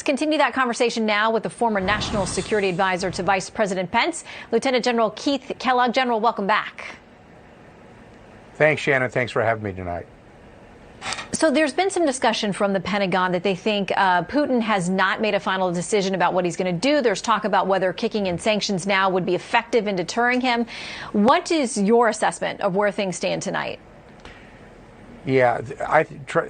Let's continue that conversation now with the former National Security Advisor to Vice President Pence, Lieutenant General Keith Kellogg. General, welcome back. Thanks, Shannon. Thanks for having me tonight. So there's been some discussion from the Pentagon that they think Putin has not made a final decision about what he's going to do. There's talk about whether kicking in sanctions now would be effective in deterring him. What is your assessment of where things stand tonight? Yeah,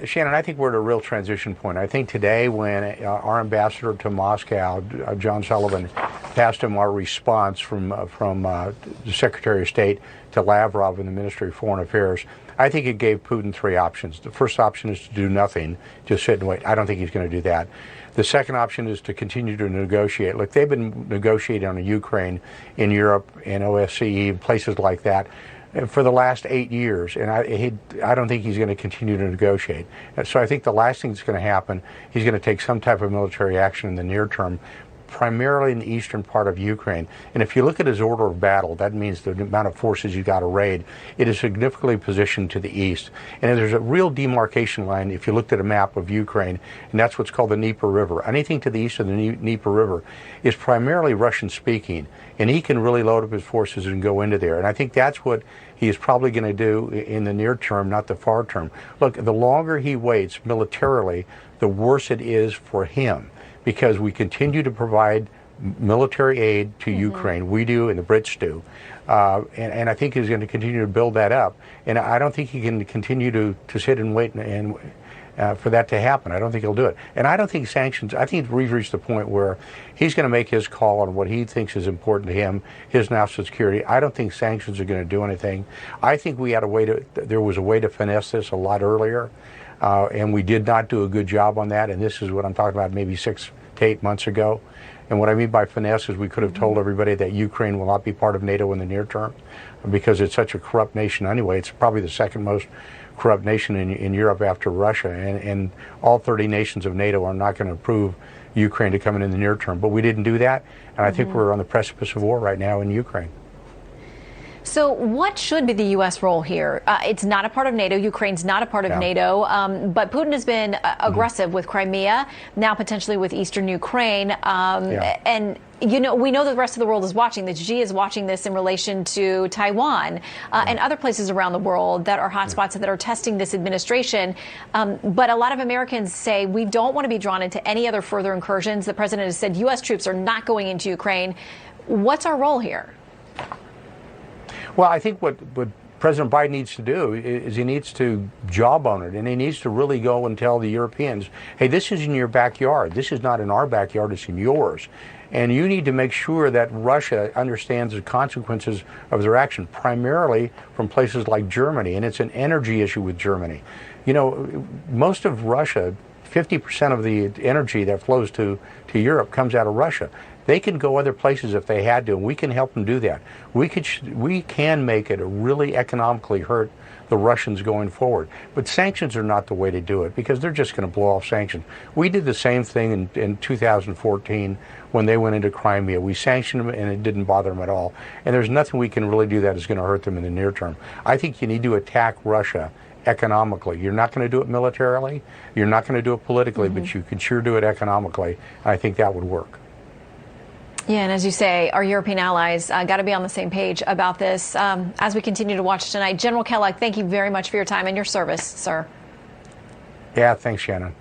Shannon, I think we're at a real transition point. I think today when our ambassador to Moscow, John Sullivan, passed him our response from the Secretary of State to Lavrov in the Ministry of Foreign Affairs, I think it gave Putin three options. The first option is to do nothing, just sit and wait. I don't think he's going to do that. The second option is to continue to negotiate. Look, they've been negotiating on Ukraine in Europe and OSCE, places like that, for the last 8 years, and I don't think he's going to continue to negotiate. So I think the last thing that's going to happen, he's going to take some type of military action in the near term, primarily in the eastern part of Ukraine. And if you look at his order of battle, that means the amount of forces you got to raid, it is significantly positioned to the east. And there's a real demarcation line if you looked at a map of Ukraine, and that's what's called the Dnieper River. Anything to the east of the Dnieper River is primarily Russian speaking, and he can really load up his forces and go into there. And I think that's what he is probably going to do in the near term, not the far term. Look, the longer he waits militarily, the worse it is for him, because we continue to provide military aid to Ukraine. We do, and the Brits do. And I think he's going to continue to build that up. And I don't think he can continue to sit and wait and for that to happen. I don't think he'll do it. And I don't think sanctions, I think we've reached the point where he's going to make his call on what he thinks is important to him, his national security. I don't think sanctions are going to do anything. I think there was a way to finesse this a lot earlier. And we did not do a good job on that. And this is what I'm talking about maybe 6 to 8 months ago. And what I mean by finesse is we could have told everybody that Ukraine will not be part of NATO in the near term because it's such a corrupt nation anyway. It's probably the second most corrupt nation in Europe after Russia. And all 30 nations of NATO are not going to approve Ukraine to come in the near term. But we didn't do that. And I think we're on the precipice of war right now in Ukraine. So what should be the U.S. role here? It's not a part of NATO. Ukraine's not a part of NATO. But Putin has been aggressive with Crimea, now potentially with eastern Ukraine. And, you know, we know the rest of the world is watching this. Xi is watching this in relation to Taiwan and other places around the world that are hotspots that are testing this administration. But a lot of Americans say we don't want to be drawn into any other further incursions. The president has said U.S. troops are not going into Ukraine. What's our role here? Well, I think what President Biden needs to do is he needs to jawbone it, and he needs to really go and tell the Europeans, hey, this is in your backyard. This is not in our backyard, it's in yours. And you need to make sure that Russia understands the consequences of their action, primarily from places like Germany, and it's an energy issue with Germany. You know, most of Russia, 50% of the energy that flows to Europe comes out of Russia. They can go other places if they had to, and we can help them do that. We can make it really economically hurt the Russians going forward. But sanctions are not the way to do it because they're just going to blow off sanctions. We did the same thing in 2014 when they went into Crimea. We sanctioned them and it didn't bother them at all. And there's nothing we can really do that is going to hurt them in the near term. I think you need to attack Russia economically. You're not going to do it militarily. You're not going to do it politically, but you can sure do it economically. I think that would work. Yeah, and as you say, our European allies got to be on the same page about this as we continue to watch tonight. General Kellogg, thank you very much for your time and your service, sir. Yeah, thanks, Shannon.